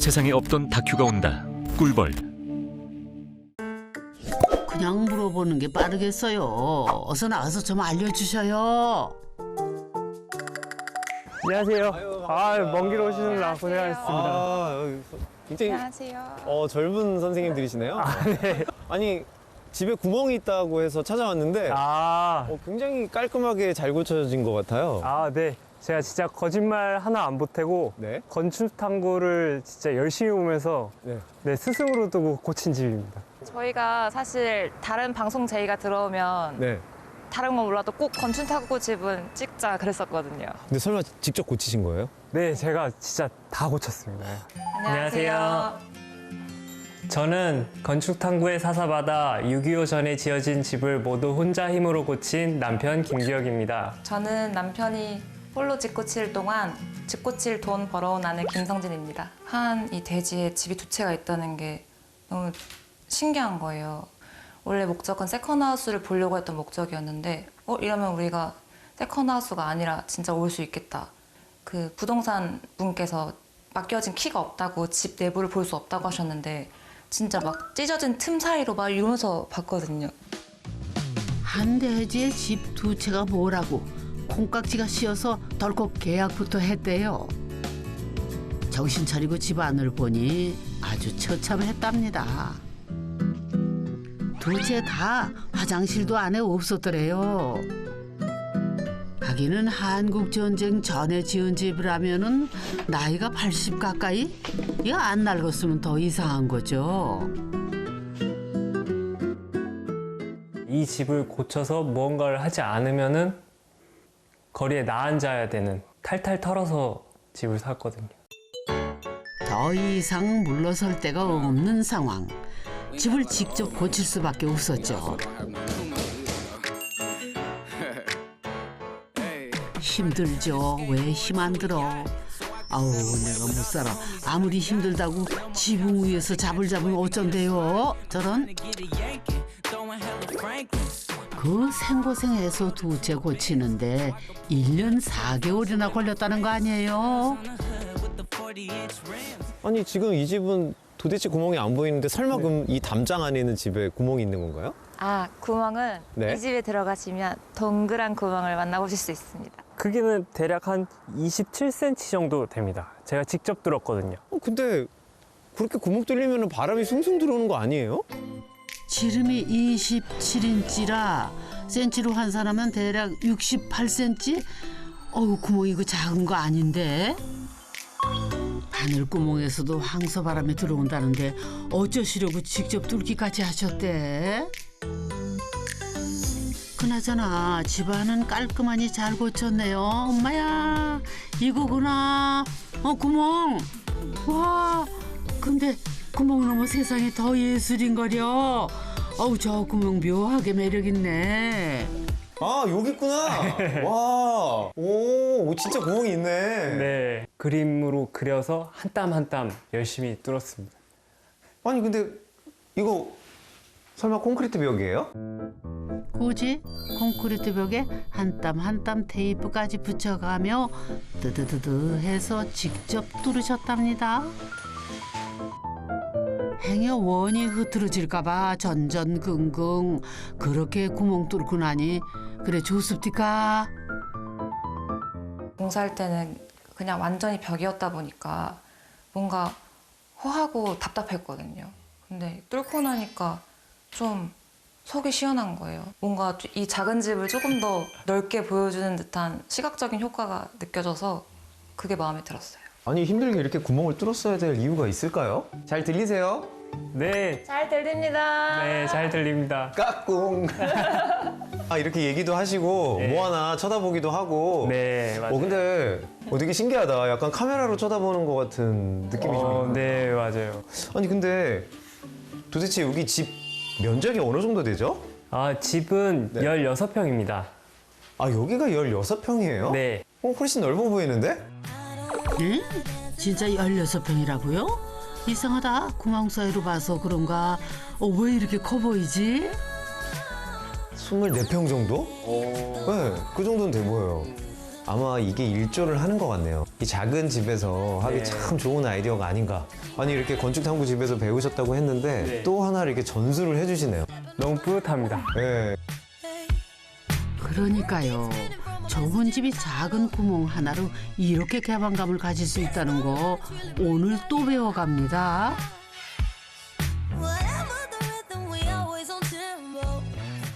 세상에 없던 다큐가 온다. 꿀벌. 그냥 물어보는 게 빠르겠어요. 어서 나가서 좀 알려주셔요. 안녕하세요. 먼 길 오시느라 고생하셨습니다. 굉장히 안녕하세요. 젊은 선생님들이시네요. 네. 아니 집에 구멍이 있다고 해서 찾아왔는데 굉장히 깔끔하게 잘 고쳐진 것 같아요. 네. 제가 진짜 거짓말 하나 안 보태고 네. 건축 탐구를 진짜 열심히 보면서 네. 스승으로 두고 고친 집입니다. 저희가 사실 다른 방송 제의가 들어오면 네. 다른 건 몰라도 꼭 건축탐구 집은 찍자 그랬었거든요. 근데 설마 직접 고치신 거예요? 네, 제가 진짜 다 고쳤습니다. 안녕하세요. 저는 건축 탐구의 사사받아 6.25 전에 지어진 집을 모두 혼자 힘으로 고친 남편 김기혁입니다. 저는 남편이 홀로 집 고칠 동안 집 고칠 돈 벌어온 아내 김성진입니다. 한 이 대지에 집이 두 채가 있다는 게 너무 신기한 거예요. 원래 목적은 세컨하우스를 보려고 했던 목적이었는데 이러면 우리가 세컨하우스가 아니라 진짜 올 수 있겠다. 그 부동산 분께서 맡겨진 키가 없다고 집 내부를 볼 수 없다고 하셨는데 진짜 막 찢어진 틈 사이로 막 이러면서 봤거든요. 한 대지에 집 두 채가 뭐라고 콩깍지가 씌어서 덜컥 계약부터 했대요. 정신 차리고 집 안을 보니 아주 처참했답니다. 두 채 다 화장실도 안에 없었더래요. 하기는 한국전쟁 전에 지은 집이라면은 나이가 80 가까이? 이거 안 낡았으면 더 이상한 거죠. 이 집을 고쳐서 무언가를 하지 않으면은 거리에 나앉아야 되는 탈탈 털어서 집을 샀거든요. 더 이상 물러설 데가 없는 상황. 집을 직접 고칠 수밖에 없었죠. 힘들죠. 왜 힘 안 들어? 아우 내가 못 살아. 아무리 힘들다고 지붕 위에서 자불자불 어쩐대요. 저런. 그 생고생해서 두 채 고치는데 1년 4개월이나 걸렸다는 거 아니에요? 아니 지금 이 집은 도대체 구멍이 안 보이는데 설마 그럼 이 담장 안에 있는 집에 구멍이 있는 건가요? 구멍은 네. 이 집에 들어가시면 동그란 구멍을 만나보실 수 있습니다. 크기는 대략 한 27cm 정도 됩니다. 제가 직접 뚫었거든요. 근데 그렇게 구멍 뚫리면 바람이 숭숭 들어오는 거 아니에요? 지름이 27인치라 센치로 환산하면 대략 68cm? 어우 구멍이 이거 작은 거 아닌데? 바늘 구멍에서도 황소바람이 들어온다는데 어쩌시려고 직접 뚫기까지 하셨대? 그나저나 집안은 깔끔하니 잘 고쳤네요. 엄마야 이거구나. 구멍. 와 근데 구멍 넘어 세상에 더 예술인거려. 어우 저 구멍 묘하게 매력있네. 여기 있구나. 와, 오, 진짜 구멍이 있네. 네, 그림으로 그려서 한 땀 한 땀 열심히 뚫었습니다. 아니 근데 이거 설마 콘크리트 벽이에요? 굳이 콘크리트 벽에 한 땀 한 땀 테이프까지 붙여가며 뜨드드드 해서 직접 뚫으셨답니다. 행여 원이 흐트러질까봐 전전긍긍 그렇게 구멍 뚫고 나니 그래 좋습니까? 공사할 때는 그냥 완전히 벽이었다 보니까 뭔가 허하고 답답했거든요. 근데 뚫고 나니까 좀 속이 시원한 거예요. 뭔가 이 작은 집을 조금 더 넓게 보여주는 듯한 시각적인 효과가 느껴져서 그게 마음에 들었어요. 아니 힘들게 이렇게 구멍을 뚫었어야 될 이유가 있을까요? 잘 들리세요? 네, 잘 들립니다. 네, 잘 들립니다. 까꿍. 이렇게 얘기도 하시고 네. 뭐 하나 쳐다보기도 하고. 네, 맞아요. 근데 되게 신기하다. 약간 카메라로 쳐다보는 것 같은 느낌이 좀. 네, 맞아요. 아니 근데 도대체 여기 집 면적이 어느 정도 되죠? 집은 네. 16평입니다. 여기가 16평이에요? 네. 훨씬 넓어 보이는데? 응? 진짜 16평이라고요? 이상하다. 구멍 사이로 봐서 그런가. 왜 이렇게 커 보이지? 24평 정도? 네, 그 정도는 돼 보여요. 아마 이게 일조를 하는 것 같네요. 이 작은 집에서 하기 네. 참 좋은 아이디어가 아닌가. 아니 이렇게 건축탐구 집에서 배우셨다고 했는데 네. 또 하나 이렇게 전수를 해주시네요. 너무 뿌듯합니다. 네. 그러니까요. 좁은 집이 작은 구멍 하나로 이렇게 개방감을 가질 수 있다는 거 오늘 또 배워갑니다.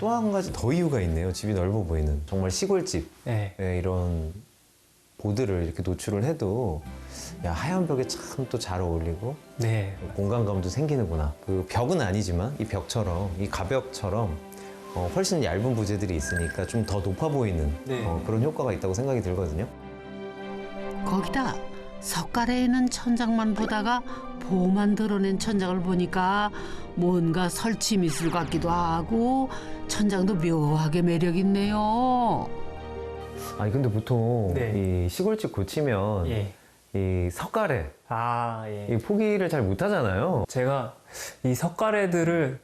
또 한 가지 더 이유가 있네요. 집이 넓어 보이는. 정말 시골집. 네. 네, 이런 보드를 이렇게 노출을 해도 야, 하얀 벽에 참 또 잘 어울리고 네. 공간감도 생기는구나. 그 벽은 아니지만 이 벽처럼 이 가벽처럼 훨씬 얇은 부재들이 있으니까 좀 더 높아 보이는 네. 그런 효과가 있다고 생각이 들거든요. 거기다 석가래에 있는 천장만 보다가 보만 드러낸 천장을 보니까 뭔가 설치 미술 같기도 하고 천장도 묘하게 매력 있네요. 아니 근데 보통 네. 이 시골집 고치면 예. 이 석가래 아, 예. 이 포기를 잘 못하잖아요. 제가 이 석가래들을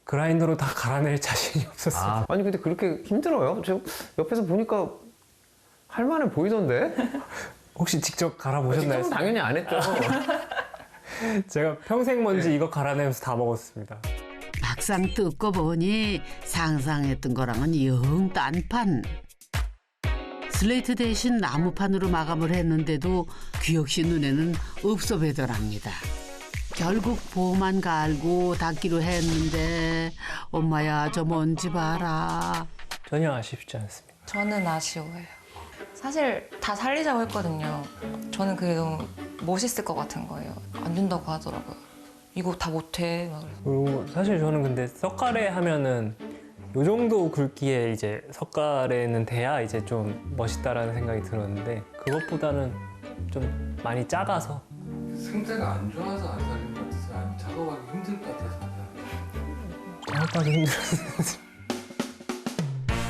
그라인더로 다 갈아낼 자신이 없었어요. 아니 근데 그렇게 힘들어요? 저 옆에서 보니까 할만해 보이던데? 혹시 직접 갈아보셨나요? 직접은 당연히 안 했죠. 제가 평생 먼지 이거 갈아내면서 다 먹었습니다. 막상 뜯고 보니 상상했던 거랑은 영 딴판. 슬레이트 대신 나무판으로 마감을 했는데도 규혁 씨 눈에는 없어 보이더랍니다. 결국 보만 갈고 닦기로 했는데 엄마야 저 먼지 봐라. 전혀 아쉽지 않습니다. 저는 아쉬워요. 사실 다 살리자고 했거든요. 저는 그게 너무 멋있을 것 같은 거예요. 안 된다고 하더라고요. 이거 다 못해. 막 그래서. 그리고 사실 저는 근데 석가래 하면은 요 정도 굵기에 이제 석가래는 돼야 이제 좀 멋있다라는 생각이 들었는데 그것보다는 좀 많이 작아서 상태가 안 좋아서 안 살린 것 같아서 아니면 작업하기 힘들 것 같아서 안 살린 작업하기 힘들었어요.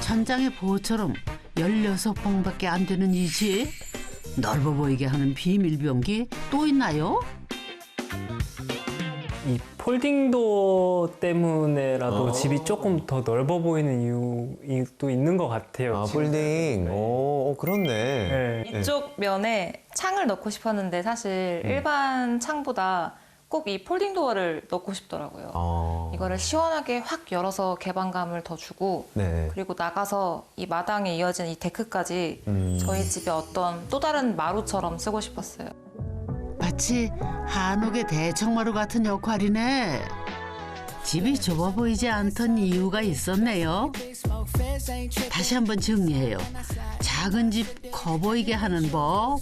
천장의 보호처럼 16방밖에 안 되는 이 집. 넓어 보이게 하는 비밀병기 또 있나요? 이 폴딩도어 때문에라도 집이 조금 더 넓어 보이는 이유도 있는 것 같아요. 아, 지금. 폴딩. 그렇네. 네. 이쪽 면에 창을 넣고 싶었는데 사실 일반 창보다 꼭 이 폴딩 도어를 넣고 싶더라고요. 이거를 시원하게 확 열어서 개방감을 더 주고 네. 그리고 나가서 이 마당에 이어진 이 데크까지 저희 집의 어떤 또 다른 마루처럼 쓰고 싶었어요. 마치 한옥의 대청마루 같은 역할이네. 집이 좁아 보이지 않던 이유가 있었네요. 다시 한번 정리해요. 작은 집 커 보이게 하는 법.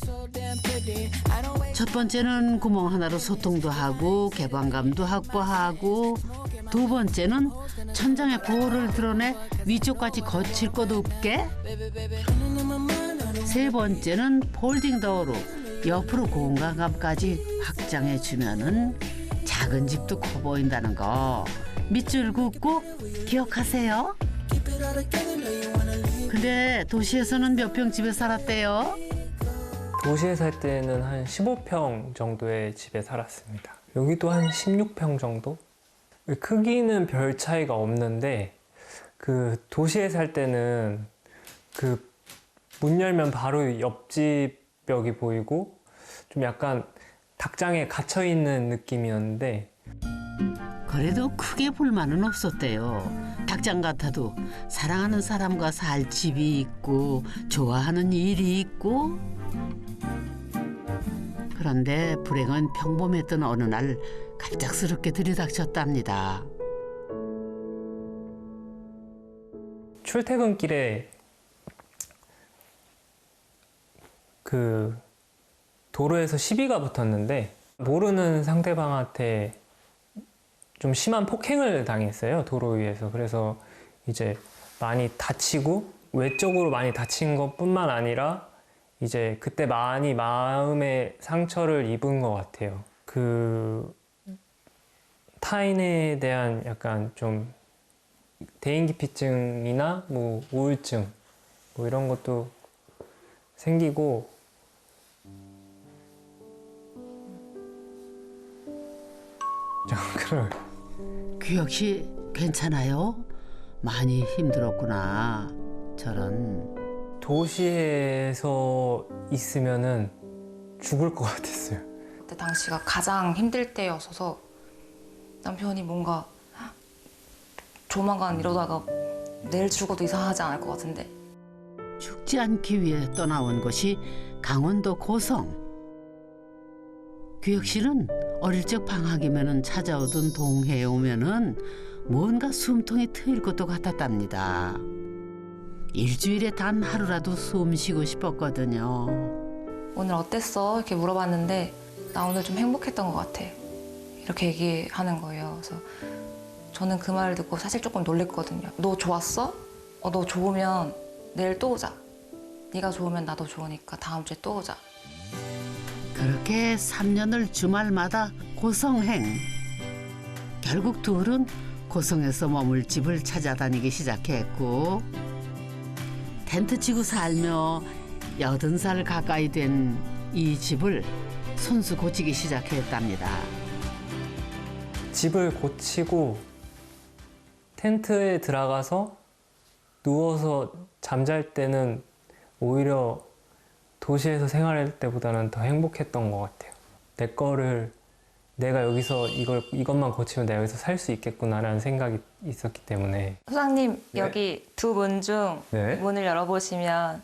첫 번째는 구멍 하나로 소통도 하고 개방감도 확보하고, 두 번째는 천장에 보호를 드러내 위쪽까지 거칠 것 없게, 세 번째는 폴딩 도어로 옆으로 공간감까지 확장해 주면은 작은 집도 커 보인다는 거 밑줄 긋고 기억하세요. 근데 도시에서는 몇 평 집에 살았대요? 도시에 살 때는 한 15평 정도의 집에 살았습니다. 여기도 한 16평 정도? 크기는 별 차이가 없는데 그 도시에 살 때는 그 문 열면 바로 옆집 벽이 보이고 좀 약간 닭장에 갇혀 있는 느낌이었는데 그래도 크게 불만은 없었대요. 닭장 같아도 사랑하는 사람과 살 집이 있고 좋아하는 일이 있고. 그런데 불행은 평범했던 어느 날 갑작스럽게 들이닥쳤답니다. 출퇴근길에 그 도로에서 시비가 붙었는데 모르는 상대방한테 좀 심한 폭행을 당했어요, 도로 위에서. 그래서 이제 많이 다치고 외적으로 많이 다친 것뿐만 아니라 이제 그때 많이 마음의 상처를 입은 것 같아요. 그 타인에 대한 약간 좀 대인기피증이나 뭐 우울증 뭐 이런 것도 생기고 그럴. 규혁 씨 괜찮아요? 많이 힘들었구나. 저런. 도시에서 있으면은 죽을 것 같았어요. 그때 당시가 가장 힘들 때였어서 남편이 뭔가 조만간 이러다가 내일 죽어도 이상하지 않을 것 같은데 죽지 않기 위해 떠나온 곳이 강원도 고성. 규혁 씨는 어릴 적 방학이면은 찾아오던 동해에 오면은 뭔가 숨통이 트일 것도 같았답니다. 일주일에 단 하루라도 숨 쉬고 싶었거든요. 오늘 어땠어? 이렇게 물어봤는데 나 오늘 좀 행복했던 것 같아. 이렇게 얘기하는 거예요. 그래서 저는 그 말을 듣고 사실 조금 놀랬거든요. 너 좋았어? 너 좋으면 내일 또 오자. 네가 좋으면 나도 좋으니까 다음 주에 또 오자. 그렇게 3년을 주말마다 고성행. 결국 둘은 고성에서 머물 집을 찾아다니기 시작했고 텐트 치고 살며 80살 가까이 된 이 집을 손수 고치기 시작했답니다. 집을 고치고 텐트에 들어가서 누워서 잠잘 때는 오히려 도시에서 생활할 때보다는 더 행복했던 것 같아요. 내 거를 내가 여기서 이것만 고치면 내가 여기서 살 수 있겠구나라는 생각이 있었기 때문에. 소장님 여기 두 문 중 네. 문을 열어보시면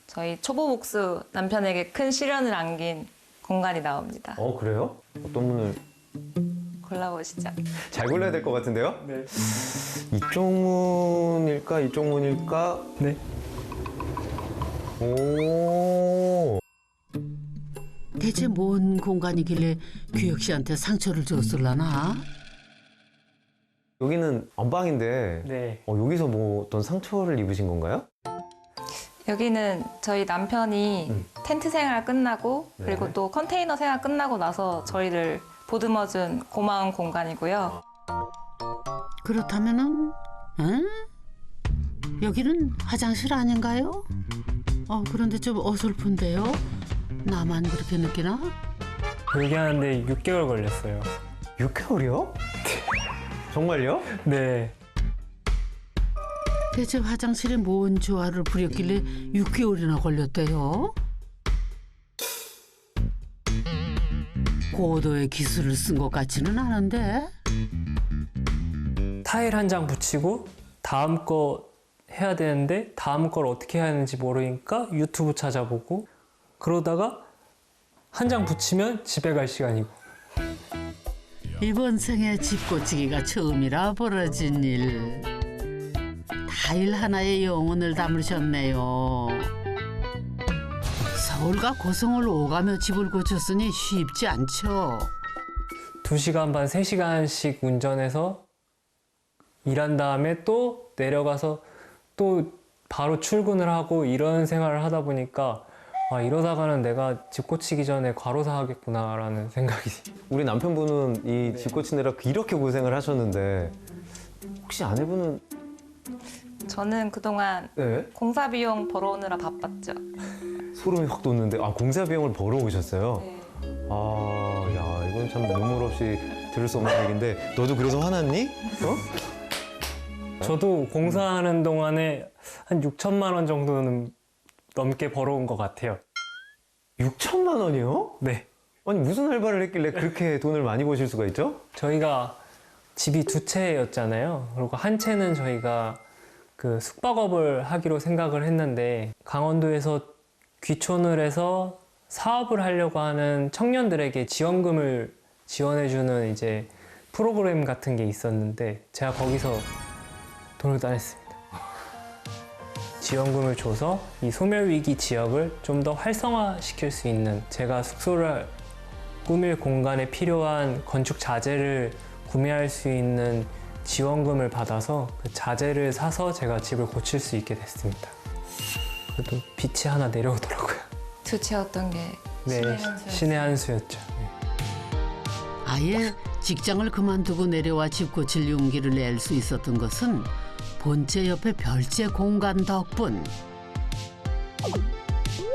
저희 초보복수 남편에게 큰 시련을 안긴 공간이 나옵니다. 그래요? 어떤 문을 골라보시죠. 잘 골라야 될 것 같은데요? 네. 이쪽 문일까? 이쪽 문일까? 네. 오. 대체 뭔 공간이길래 규혁 씨한테 상처를 줬을라나? 여기는 안방인데 네. 여기서 뭐 어떤 상처를 입으신 건가요? 여기는 저희 남편이 텐트 생활 끝나고 네. 그리고 또 컨테이너 생활 끝나고 나서 저희를 보듬어준 고마운 공간이고요. 그렇다면은, 응? 여기는 화장실 아닌가요? 그런데 좀 어설픈데요? 나만 그렇게 느끼나? 여기 하는데 6개월 걸렸어요. 6개월이요? 정말요? 네. 대체 화장실에 뭔 조화를 부렸길래 6개월이나 걸렸대요? 고도의 기술을 쓴 것 같지는 않은데? 타일 한 장 붙이고 다음 거 해야 되는데 다음 걸 어떻게 해야 하는지 모르니까 유튜브 찾아보고 그러다가 한 장 붙이면 집에 갈 시간이고. 이번 생에 집 고치기가 처음이라 벌어진 일. 타일 하나에 영혼을 담으셨네요. 서울과 고성을 오가며 집을 고쳤으니 쉽지 않죠. 2시간 반, 3시간씩 운전해서 일한 다음에 또 내려가서 또 바로 출근을 하고 이런 생활을 하다 보니까 이러다가는 내가 집 고치기 전에 과로사 하겠구나라는 생각이. 우리 남편분은 이 집 고치느라 이렇게 고생을 하셨는데 혹시 아내분은 저는 그동안 네? 공사 비용 벌어오느라 바빴죠. 소름이 확 돋는데 공사 비용을 벌어오셨어요? 네. 야 이건 참 눈물 없이 들을 수 없는 얘기인데 너도 그래서 화났니? 저도 공사하는 동안에 한 6천만 원 정도는 넘게 벌어온 것 같아요. 6천만 원이요? 네. 아니 무슨 알바를 했길래 그렇게 돈을 많이 버실 수가 있죠? 저희가 집이 2채였잖아요. 그리고 한 채는 저희가 그 숙박업을 하기로 생각을 했는데 강원도에서 귀촌을 해서 사업을 하려고 하는 청년들에게 지원금을 지원해주는 이제 프로그램 같은 게 있었는데 제가 거기서 돈을 따냈습니다. 지원금을 줘서 이 소멸위기 지역을 좀 더 활성화시킬 수 있는 제가 숙소를 꾸밀 공간에 필요한 건축 자재를 구매할 수 있는 지원금을 받아서 그 자재를 사서 제가 집을 고칠 수 있게 됐습니다. 그래도 빛이 하나 내려오더라고요. 두 채였던 게 네, 신의 한 수였어요. 신의 한 수였죠. 네. 아예 직장을 그만두고 내려와 집 고칠 용기를 낼 수 있었던 것은 본체 옆에 별채 공간 덕분.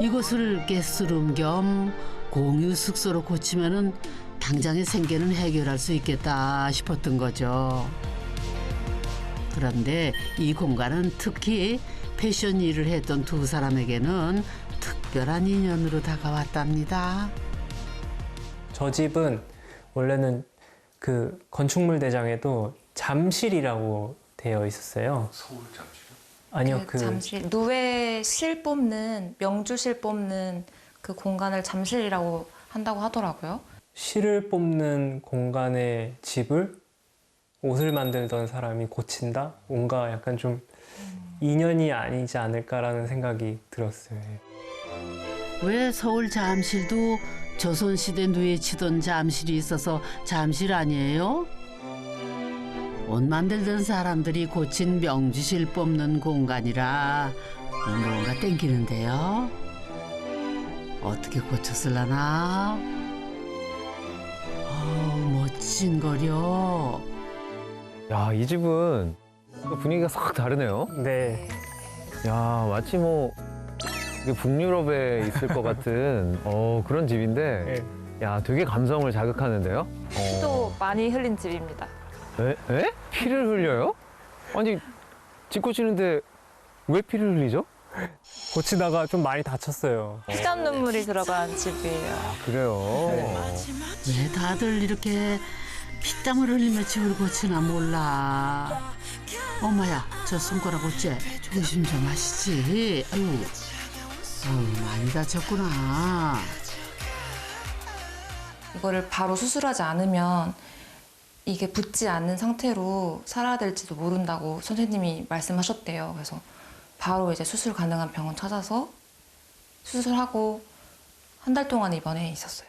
이곳을 게스트룸 겸 공유 숙소로 고치면은 당장의 생계는 해결할 수 있겠다 싶었던 거죠. 그런데 이 공간은 특히 패션 일을 했던 두 사람에게는 특별한 인연으로 다가왔답니다. 저 집은 원래는 그 건축물 대장에도 잠실이라고 되어 있었어요. 서울 잠시요? 아니요, 그 잠실 누에 실 뽑는 명주실 뽑는 그 공간을 잠실이라고 한다고 하더라고요. 실을 뽑는 공간의 집을 옷을 만들던 사람이 고친다? 뭔가 약간 좀 인연이 아니지 않을까라는 생각이 들었어요. 왜 서울 잠실도 조선시대 누에 치던 잠실이 있어서 잠실 아니에요? 옷 만들던 사람들이 고친 명주실 뽑는 공간이라 뭔가 땡기는데요. 어떻게 고쳤을라나? 멋진 거려. 야, 이 집은 또 분위기가 싹 다르네요. 네. 야, 마치 뭐 이게 북유럽에 있을 것 같은 그런 집인데, 야, 되게 감성을 자극하는데요. 피도 많이 흘린 집입니다. 에? 피를 흘려요? 아니, 집 고치는데 왜 피를 흘리죠? 고치다가 좀 많이 다쳤어요. 피땀 눈물이 들어간 집이에요. 그래요. 왜 다들 이렇게 피땀을 흘리며 집을 고치나 몰라. 엄마야, 저 손가락 어째? 조심 좀 하시지. 아유, 많이 다쳤구나. 이거를 바로 수술하지 않으면 이게 붙지 않는 상태로 살아야 될지도 모른다고 선생님이 말씀하셨대요. 그래서 바로 이제 수술 가능한 병원 찾아서 수술하고 한 달 동안 입원해 있었어요.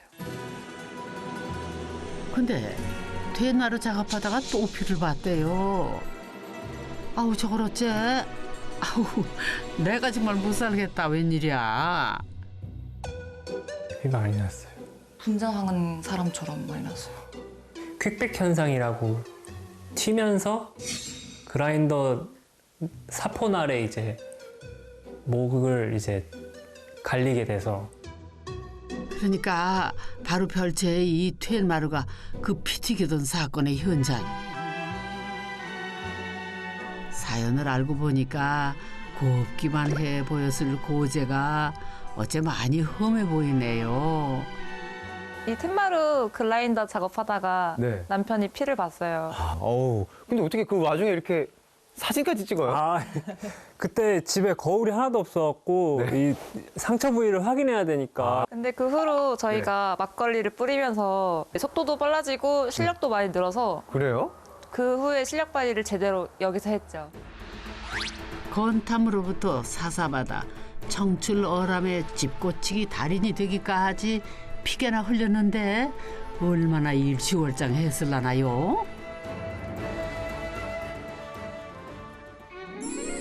근데 퇴나루 작업하다가 또 피를 봤대요. 아우, 저걸 어째? 아우, 내가 정말 못 살겠다. 웬일이야. 피 많이 났어요. 분장하는 사람처럼 많이 났어요. 퀵백 현상이라고 튀면서 그라인더 사포날에 이제 목을 이제 갈리게 돼서 그러니까 바로 별채의 이 퇴마루가 그 피 튀기던 사건의 현장. 사연을 알고 보니까 곱기만 해 보였을 고재가 어째 많이 험해 보이네요. 이 텐마루 글라인더 작업하다가 네. 남편이 피를 봤어요. 근데 어떻게 그 와중에 이렇게 사진까지 찍어요? 아, 그때 집에 거울이 하나도 없어갖고 이 상처 부위를 확인해야 되니까 근데 그 후로 저희가 막걸리를 뿌리면서 속도도 빨라지고 실력도 많이 늘어서 그래요? 그 후에 실력 발휘를 제대로 여기서 했죠. 건탐으로부터 사사받아 청출어람의 집고치기 달인이 되기까지 피게나 흘렸는데 얼마나 일취월장했을라나요?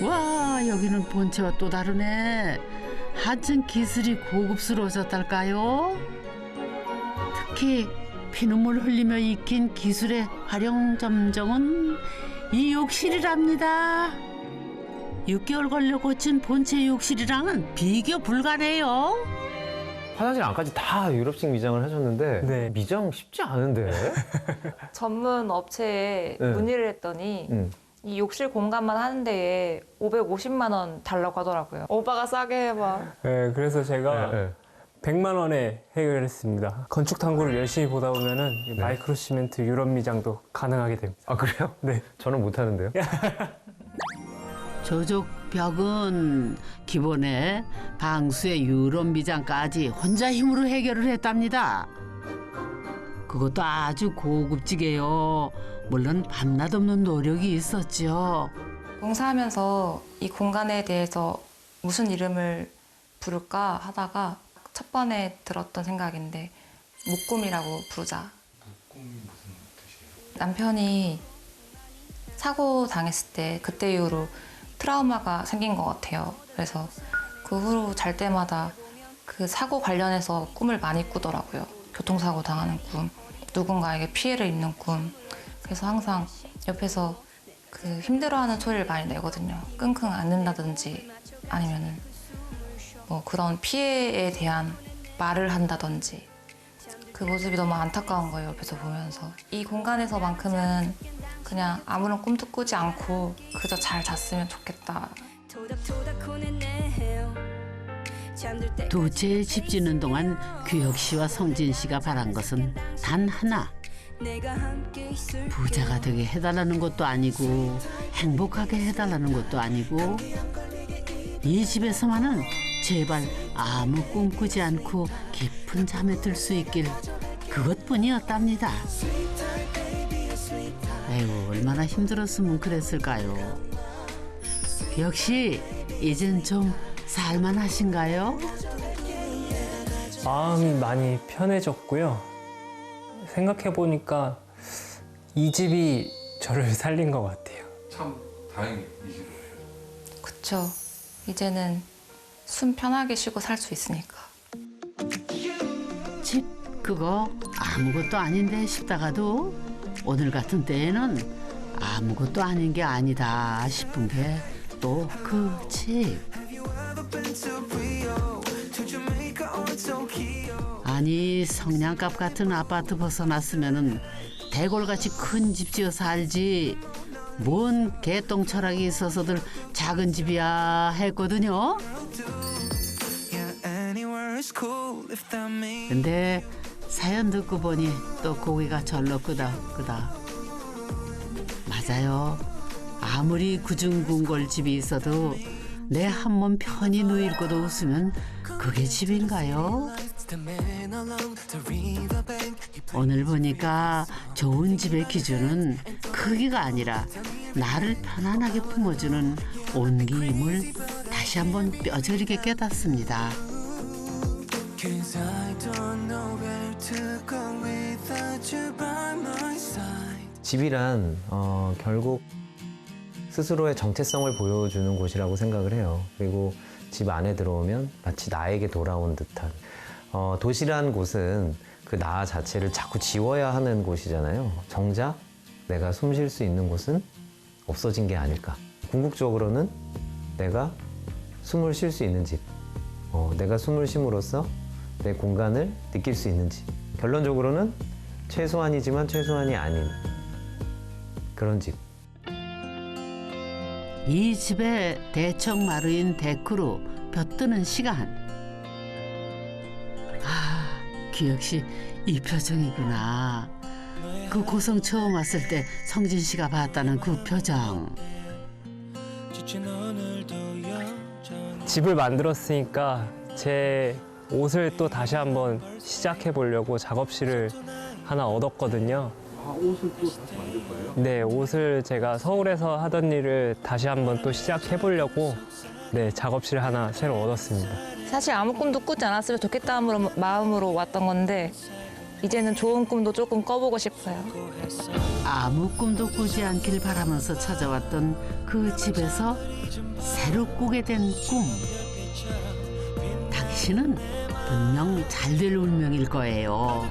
와, 여기는 본체와 또 다르네. 한층 기술이 고급스러워졌달까요? 특히 피눈물 흘리며 익힌 기술의 활용 점정은 이 욕실이랍니다. 6개월 걸려 고친 본체 욕실이랑은 비교 불가네요. 화장실 안까지 다 유럽식 미장을 하셨는데 네. 미장 쉽지 않은데. 전문 업체에 네. 문의를 했더니 이 욕실 공간만 하는 데에 550만 원 달라고 하더라고요. 오빠가 싸게 해봐. 네, 그래서 제가 네. 100만 원에 해결했습니다. 건축 탐구를 열심히 보다 보면은 이 마이크로 시멘트 유럽 미장도 가능하게 됩니다. 아, 그래요? 네. 저는 못하는데요. 저쪽 벽은 기본에 방수의 유럽 미장까지 혼자 힘으로 해결을 했답니다. 그것도 아주 고급지게요. 물론 밤낮 없는 노력이 있었죠. 공사하면서 이 공간에 대해서 무슨 이름을 부를까 하다가 첫 번에 들었던 생각인데 목꿈이라고 부르자. 꿈이 무슨 뜻이에요? 남편이 사고 당했을 때 그때 이후로 트라우마가 생긴 것 같아요. 그래서 그 후로 잘 때마다 그 사고 관련해서 꿈을 많이 꾸더라고요. 교통사고 당하는 꿈, 누군가에게 피해를 입는 꿈. 그래서 항상 옆에서 그 힘들어하는 소리를 많이 내거든요. 끙끙 앓는다든지 아니면은 뭐 그런 피해에 대한 말을 한다든지 그 모습이 너무 안타까운 거예요. 옆에서 보면서. 이 공간에서만큼은 그냥 아무런 꿈도 꾸지 않고 그저 잘 잤으면 좋겠다. 두 채의 집 짓는 동안 규혁 씨와 성진 씨가 바란 것은 단 하나. 부자가 되게 해달라는 것도 아니고 행복하게 해달라는 것도 아니고 이 집에서만은 제발 아무 꿈 꾸지 않고 깊은 잠에 들 수 있길 그것뿐이었답니다. 에휴, 얼마나 힘들었으면 그랬을까요? 역시 이젠 좀 살만하신가요? 마음이 많이 편해졌고요. 생각해보니까 이 집이 저를 살린 것 같아요. 참 다행히 이 집을. 그쵸. 이제는 숨 편하게 쉬고 살 수 있으니까. 집 그거 아무것도 아닌데 싶다가도 오늘 같은 때에는 아무것도 아닌 게 아니다 싶은 게 또 그 집. 아니 성냥갑 같은 아파트 벗어났으면은 대골같이 큰 집 지어 살지 뭔 개똥 철학이 있어서들 작은 집이야 했거든요. 근데 사연 듣고 보니 또 고기가 절로 끄덕끄덕. 맞아요. 아무리 구중궁궐 집이 있어도 내 한 몸 편히 누일 곳 없으면 그게 집인가요? 오늘 보니까 좋은 집의 기준은 크기가 아니라 나를 편안하게 품어주는 온기임을 다시 한번 뼈저리게 깨닫습니다. 집이란 결국 스스로의 정체성을 보여주는 곳이라고 생각을 해요. 그리고 집 안에 들어오면 마치 나에게 돌아온 듯한 도시란 곳은 그 나 자체를 자꾸 지워야 하는 곳이잖아요. 정작 내가 숨 쉴 수 있는 곳은 없어진 게 아닐까. 궁극적으로는 내가 숨을 쉴 수 있는 집, 내가 숨을 쉼으로써 내 공간을 느낄 수 있는 집. 결론적으로는 최소한이지만 최소한이 아닌 그런 집. 이 집의 대청마루인 데크로 볕드는 시간. 아, 규혁 씨 이 표정이구나. 그 고성 처음 왔을 때 성진 씨가 봤다는 그 표정. 집을 만들었으니까 제 옷을 또 다시 한번 시작해 보려고 작업실을 하나 얻었거든요. 아, 옷을 또 다시 만들 거예요? 네, 옷을 제가 서울에서 하던 일을 다시 한번 또 시작해 보려고 네, 작업실 하나 새로 얻었습니다. 사실 아무 꿈도 꾸지 않았으면 좋겠다는 마음으로 왔던 건데 이제는 좋은 꿈도 조금 꿔보고 싶어요. 아무 꿈도 꾸지 않길 바라면서 찾아왔던 그 집에서 새로 꾸게 된 꿈. 당신은 분명 잘 될 운명일 거예요.